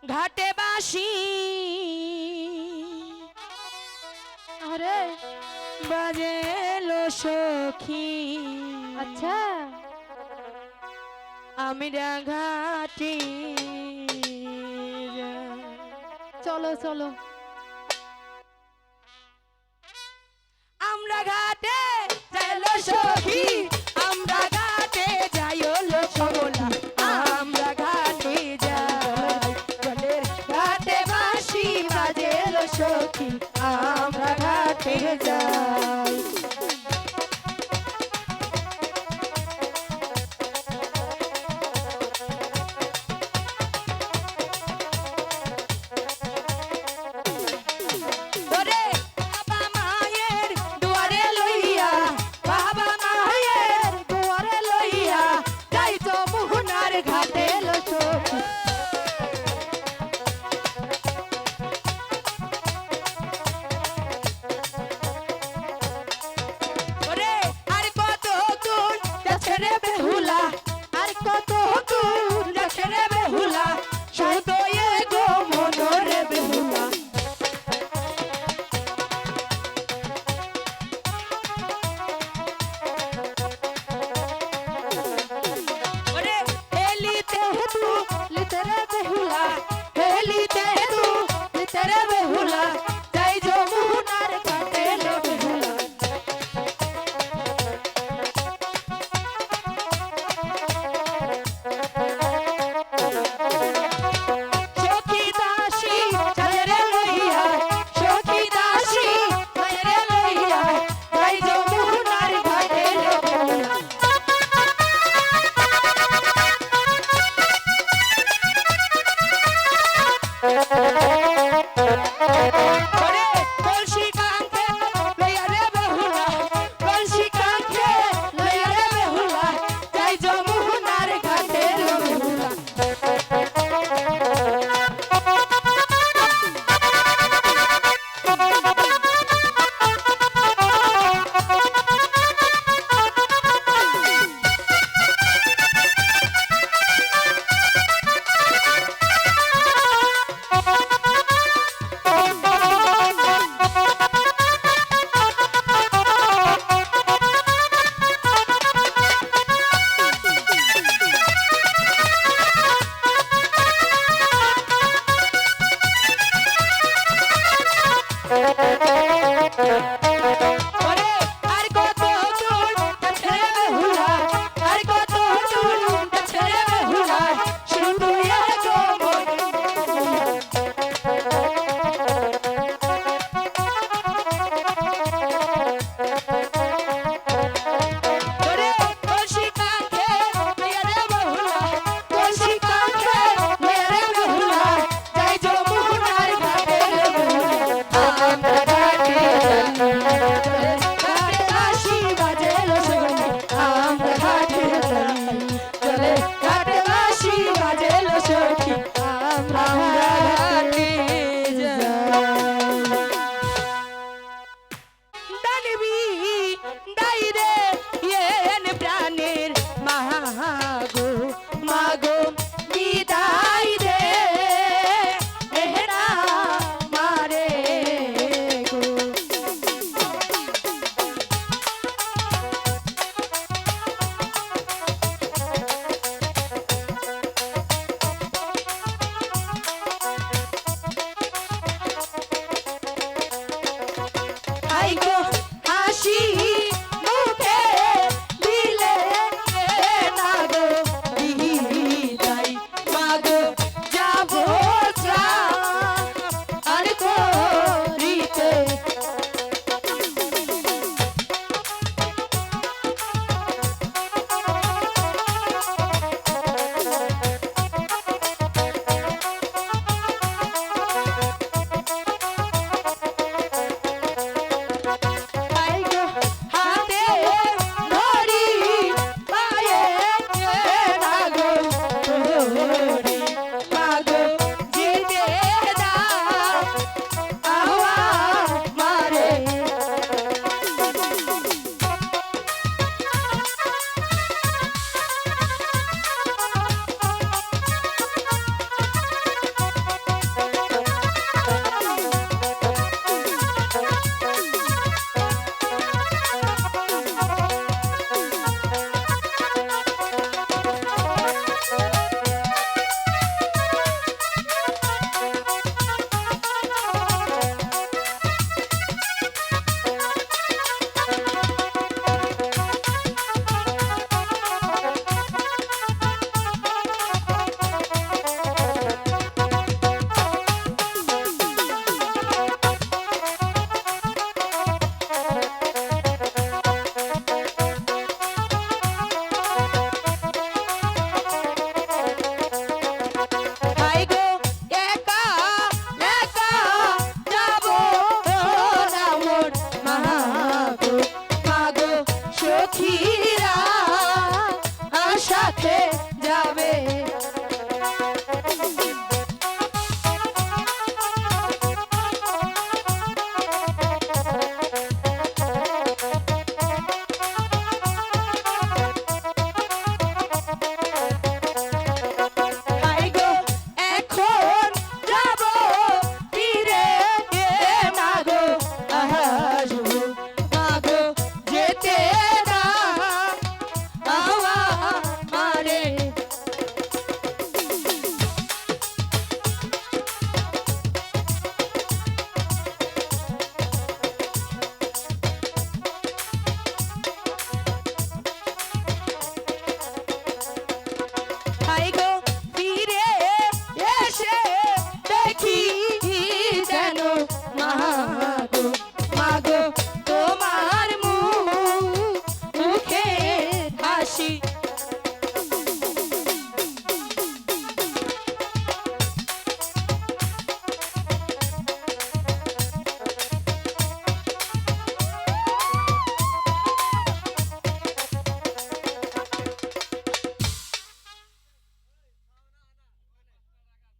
ঘাটে বাসি আরে বাজেলো সখী। আচ্ছা আমরা ঘাটে যাই। চলো চলো আমরা ঘাটে যাইলো সখী, আমরা ঘাটে যাইলো সগলা, আমরা ঘাটে যাই। জলের ঘাটে বাঁশি বাজেলো সখী, আমরা ঘাটে যাই। ওরে বাবা মায়ের দুয়ারে লইয়া, বাবা মায়ের দুয়ারে লইয়া যাই তো মোহনার ঘাটে লো সখী। ওরে আর কত দূর যাচ্ছে রে বেহুলা, আর কত দূর যাচ্ছে রে বেহুলা, শুধু এ গো মনরে বেহুলা। ওরে হেলিতে তু লিতরে বেহুলা, হেলিতে তু লিতরে বেহুলা, যাই যমুনার ঘাটে লো বেহুলা। সখী দাসী চলে লইয়া, সখী দাসী চলে লইয়া, যাই যমুনার ঘাটে লো বেহুলা। ওরে কলসি কাঁখে লইয়া রে বেহুলা, কলসি কাঁখে লইয়া রে বেহুলা, যাই যমুনার ঘাটে লো বেহুলা। ওরে আর কত দূর যাচ্ছে রে বেহুলা, আর কত দূর যাচ্ছে রে বেহুলা, শুধু এ গো ওরে কলসি কাঁখে লইয়া রে বেহুলা, কলসি কাঁখে লইয়া রে বেহুলা, যাই যমুনার ঘাটে লো বেহুলা। আমরা ঘাটে যাই।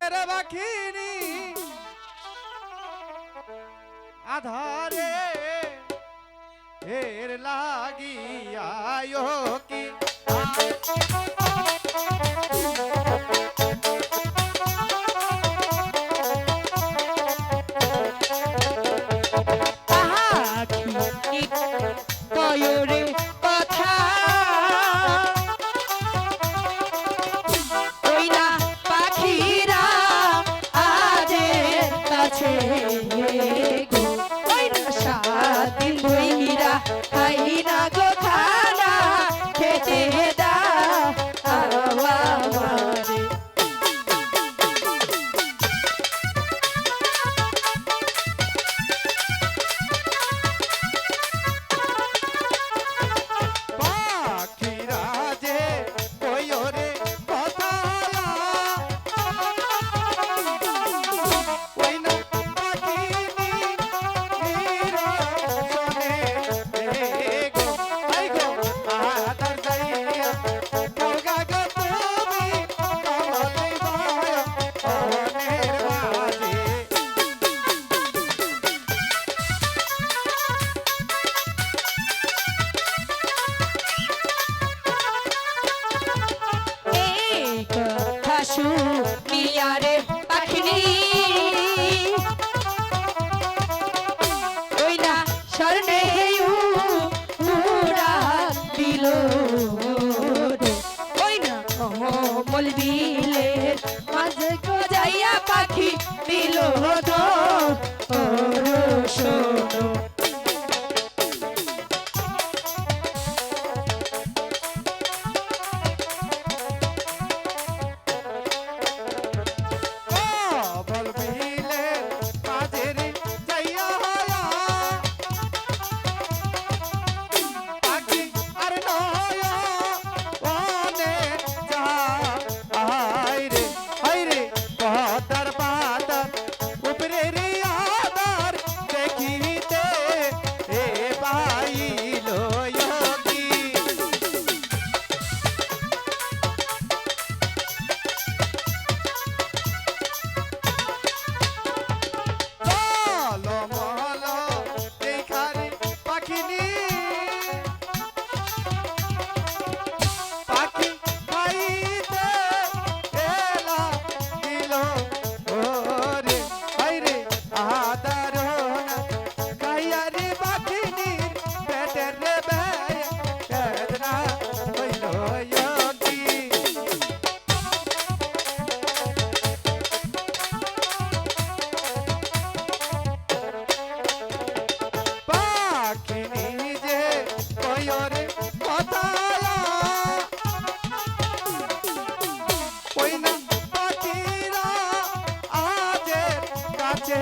রে বাখিনি আধারে এর লাগিয়ায় কি পাখি কয়রে কথা ওই না পাখিরা আজের কাছে গো ওই না সাদিন বইরা খাই না গো খানা খেতে দাও আমারে পাখিরা যে কয়রে কথা ওই না পাখিনি নিরসনে গো আই গো আদার যাইয়া গঙ্গা গো তুমি কমলে বায়া অনের বাজে এই কথা শুনিয়া রে পাখিনি ওই না স্বর্ণে উড়া দিল রে ওই না কমল বিলের মাঝে গজাইয়া পাখি দিল তো শোনো কবল বিলে মাঝেরে যাইয়া পাখি আর নয় ওনে যা আইরে পদার পাতার উপরে রে আদার দেখিতে এ পাইল কি চলো মহলো এইখানে পাখিনি পাখি খাইতে এলা দিল ওরে বাইরে আদারনা খাইয়া রে পাখিনির পেটের রে বেদনা হইল কি পাখি নিজে কয়রে কথা ওই না পাখিরা আজের কাছে